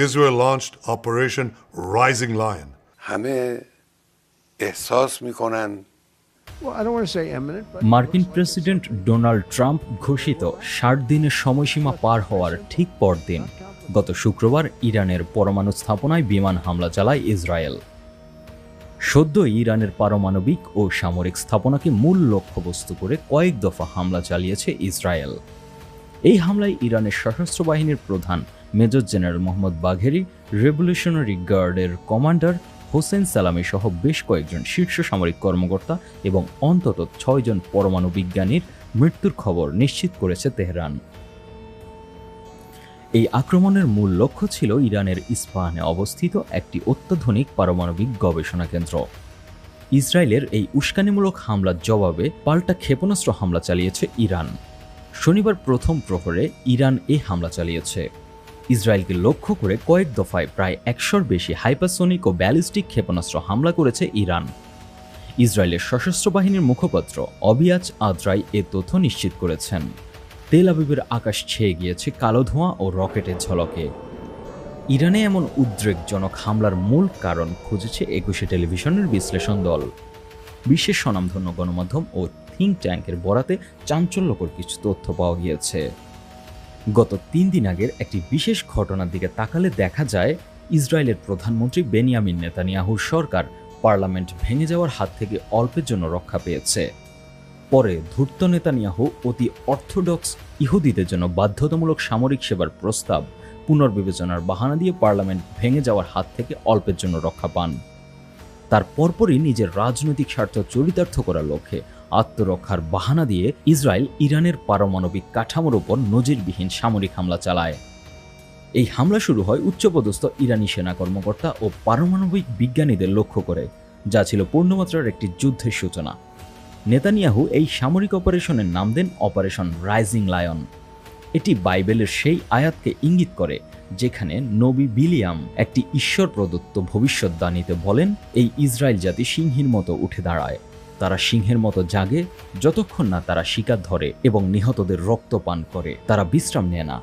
Israel launched Operation Rising Lion. همه احساس میکنن মার্কিন president Donald Trump ঘোষিত ৬০ দিনের সময়সীমা পার হওয়ার ঠিক পরদিন গত শুক্রবার ইরানের পরমাণু স্থাপনায় বিমান হামলা চালায় ইসরায়েল। সদ্য ইরানের পারমাণবিক ও সামরিক স্থাপনাকে মূল লক্ষ্যবস্তু করে কয়েক দফা হামলা চালিয়েছে ইসরায়েল। এই হামলায় ইরানের সশস্ত্র বাহিনীর প্রধান মেজর জেনারেল মোহাম্মদ বাঘেরি, রেভলিউশনারি গার্ডের কমান্ডার হোসেন সালামি সহ বেশ কয়েকজন শীর্ষ সামরিক কর্মকর্তা এবং অন্তত ৬ জন পরমাণু বিজ্ঞানীর মৃত্যুর খবর নিশ্চিত করেছে তেহরান। এই আক্রমণের মূল লক্ষ্য ছিল ইরানের ইস্পাহানে অবস্থিত একটি অত্যাধুনিক পারমাণবিক গবেষণা কেন্দ্র। ইসরায়েলের এই উস্কানিমূলক হামলার জবাবে পাল্টা ক্ষেপণাস্ত্র হামলা চালিয়েছে ইরান। শনিবার প্রথম প্রহরে ইরান এই হামলা চালিয়েছে। ইসরায়েলকে লক্ষ্য করে কয়েক দফায় প্রায় ১০০-র বেশি হাইপারসোনিক ও ব্যালিস্টিক ক্ষেপণাস্ত্র হামলা করেছে ইরান। ইসরায়েলের সশস্ত্র বাহিনীর মুখপাত্র অবিয়াজ আদ্রাই এ তথ্য নিশ্চিত করেছেন। তেল আবিবের আকাশ ছেয়ে গিয়েছে কালো ধোঁয়া ও রকেটের ঝলকে। ইরানে এমন উদ্বেগজনক হামলার মূল কারণ খুঁজেছে ২১ টেলিভিশনের বিশ্লেষণ দল। বিশ্বের স্বনামধন্য গণমাধ্যম ও থিঙ্ক ট্যাঙ্কের বরাতে চাঞ্চল্যকর কিছু তথ্য পাওয়া গিয়েছে। গত ৩ দিন আগের একটি বিশেষ ঘটনার দিকে তাকালে দেখা যায় ইসরায়েলের প্রধানমন্ত্রী বেনিয়ামিন নেতানিয়াহুর সরকার পার্লামেন্ট ভেঙে যাওয়ার হাত থেকে অল্পের জন্য রক্ষা পেয়েছে। পরে ধূর্ত নেতানিয়াহু অতি অর্থোডক্স ইহুদিদের জন্য বাধ্যতামূলক সামরিক সেবার প্রস্তাব পুনর্বিবেচনার বাহানা দিয়ে পার্লামেন্ট ভেঙে যাওয়ার হাত থেকে অল্পের জন্য রক্ষা পান। তার পরপরই নিজের রাজনৈতিক স্বার্থ চরিতার্থ করার লক্ষ্যে আত্মরক্ষার বাহানা দিয়ে ইসরায়েল ইরানের পারমাণবিক কাঠামোর উপর নজিরবিহীন সামরিক হামলা চালায়। এই হামলা শুরু হয় উচ্চপদস্থ ইরানি সেনা কর্মকর্তা ও পারমাণবিক বিজ্ঞানীদের লক্ষ্য করে, যা ছিল পূর্ণমাত্রার একটি যুদ্ধের সূচনা। নেতানিয়াহু এই সামরিক অপারেশনের নাম দেন অপারেশন রাইজিং লায়ন। এটি বাইবেলের সেই আয়াতকে ইঙ্গিত করে যেখানে নবী বিলিয়াম একটি ঈশ্বর প্রদত্ত ভবিষ্যদ্বাণীতে বলেন, এই ইসরায়েল জাতি সিংহীর মতো উঠে দাঁড়ায়। তারা সিংহের মতো জাগে যতক্ষণ না তারা শিকার ধরে এবং নিহতদের রক্ত পান করে, তারা বিশ্রাম নেয় না।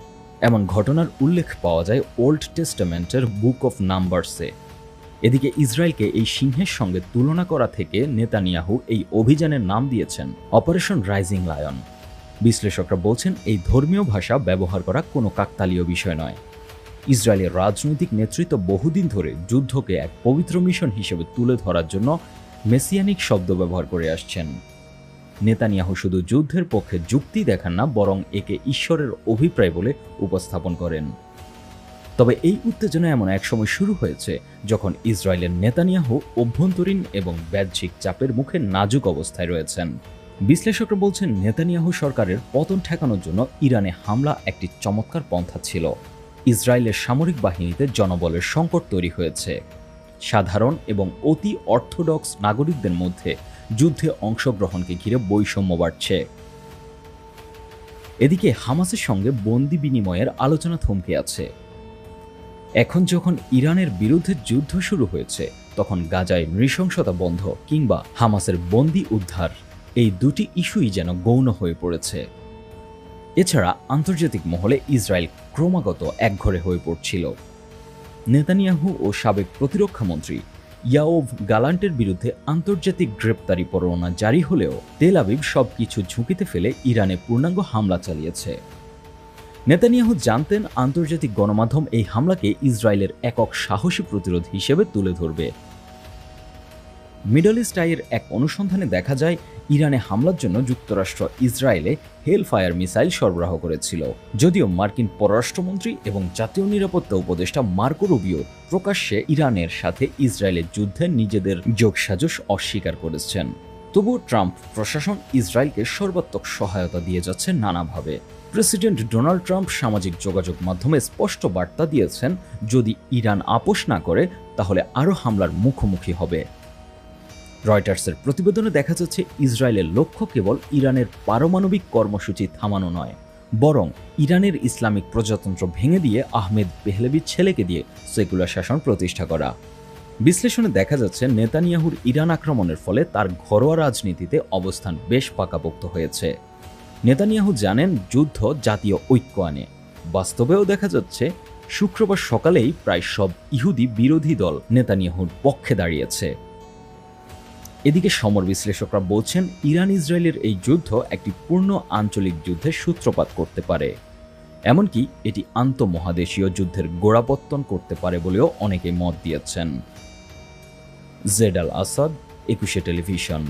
এমন ঘটনার উল্লেখ পাওয়া যায় ওল্ড টেস্টামেন্টের বুক অফ নাম্বারসে। এদিকে ইসরায়েলকে এই সিংহের সঙ্গে তুলনা করা থেকে নেতানিয়াহু এই অভিযানের নাম দিয়েছেন অপারেশন রাইজিং লায়ন। বিশ্লেষকরা বলছেন, এই ধর্মীয় ভাষা ব্যবহার করা কোনো কাকতালীয় বিষয় নয়। ইসরায়েলের রাজনৈতিক নেতৃত্ব বহুদিন ধরে যুদ্ধকে এক পবিত্র মিশন হিসেবে তুলে ধরার জন্য মেসিয়ানিক শব্দ ব্যবহার করে আসছেন। নেতানিয়াহু শুধু যুদ্ধের পক্ষে যুক্তি দেখান না, বরং একে ঈশ্বরের অভিপ্রায় বলে উপস্থাপন করেন। তবে এই উত্তেজনা এমন এক সময় শুরু হয়েছে যখন ইসরায়েলের নেতানিয়াহু অভ্যন্তরীণ এবং বাহ্যিক চাপের মুখে নাজুক অবস্থায় রয়েছেন। বিশ্লেষকরা বলছেন, নেতানিয়াহু সরকারের পতন ঠেকানোর জন্য ইরানে হামলা একটি চমৎকার পন্থা ছিল। ইসরায়েলের সামরিক বাহিনীতে জনবলের সংকট তৈরি হয়েছে। সাধারণ এবং অতি অর্থোডক্স নাগরিকদের মধ্যে যুদ্ধে অংশগ্রহণকে ঘিরে বৈষম্য বাড়ছে। এদিকে হামাসের সঙ্গে বন্দি বিনিময়ের আলোচনা থমকে আছে। এখন যখন ইরানের বিরুদ্ধে যুদ্ধ শুরু হয়েছে, তখন গাজায় নৃশংসতা বন্ধ কিংবা হামাসের বন্দি উদ্ধার, এই দুটি ইস্যুই যেন গৌণ হয়ে পড়েছে। এছাড়া আন্তর্জাতিক মহলে ইসরায়েল ক্রমাগত একঘরে হয়ে পড়ছিল। নেতানিয়াহু ও সাবেক প্রতিরক্ষা মন্ত্রী ইয়াওভ গালান্টের বিরুদ্ধে আন্তর্জাতিক গ্রেপ্তারি পরোয়ানা জারি হলেও তেল আবিব সবকিছু ঝুঁকিতে ফেলে ইরানে পূর্ণাঙ্গ হামলা চালিয়েছে। নেতানিয়াহু জানতেন আন্তর্জাতিক গণমাধ্যম এই হামলাকে ইসরায়েলের একক সাহসী প্রতিরোধ হিসেবে তুলে ধরবে। মিডল ইস্ট আইয়ের এক অনুসন্ধানে দেখা যায়, ইরানে হামলার জন্য যুক্তরাষ্ট্র ইসরায়েলে হেলফায়ার মিসাইল সরবরাহ করেছিল। যদিও মার্কিন পররাষ্ট্রমন্ত্রী এবং জাতীয় নিরাপত্তা উপদেষ্টা মার্কো রুবিও প্রকাশ্যে ইরানের সাথে ইসরায়েলের যুদ্ধে নিজেদের যোগসাজশ অস্বীকার করেছেন। তবুও ট্রাম্প প্রশাসন ইসরায়েলকে সর্বাত্মক সহায়তা দিয়ে যাচ্ছে নানাভাবে। প্রেসিডেন্ট ডোনাল্ড ট্রাম্প সামাজিক যোগাযোগ মাধ্যমে স্পষ্ট বার্তা দিয়েছেন, যদি ইরান আপোষ না করে তাহলে আরও হামলার মুখোমুখি হবে। রয়টার্সের প্রতিবেদনে দেখা যাচ্ছে, ইসরায়েলের লক্ষ্য কেবল ইরানের পারমাণবিক কর্মসূচি থামানো নয়, বরং ইরানের ইসলামিক প্রজাতন্ত্র ভেঙে দিয়ে আহমেদ পেহলেভির ছেলেকে দিয়ে সেকুলার শাসন প্রতিষ্ঠা করা। বিশ্লেষণে দেখা যাচ্ছে, নেতানিয়াহুর ইরান আক্রমণের ফলে তার ঘরোয়া রাজনীতিতে অবস্থান বেশ পাকাপোক্ত হয়েছে। নেতানিয়াহু জানেন যুদ্ধ জাতীয় ঐক্য আনে। বাস্তবেও দেখা যাচ্ছে শুক্রবার সকালেই প্রায় সব ইহুদি বিরোধী দল নেতানিয়াহুর পক্ষে দাঁড়িয়েছে। এদিকে সমর বিশ্লেষকরা বলছেন ইরান ইসরায়েলের এই যুদ্ধ একটি পূর্ণ আঞ্চলিক যুদ্ধের সূত্রপাত করতে পারে, এমনকি এটি আন্তঃমহাদেশীয় যুদ্ধের গোড়াপত্তন করতে পারে বলেও অনেকেই মত দিয়েছেন। জেড আল আসাদ, 21 টেলিভিশন।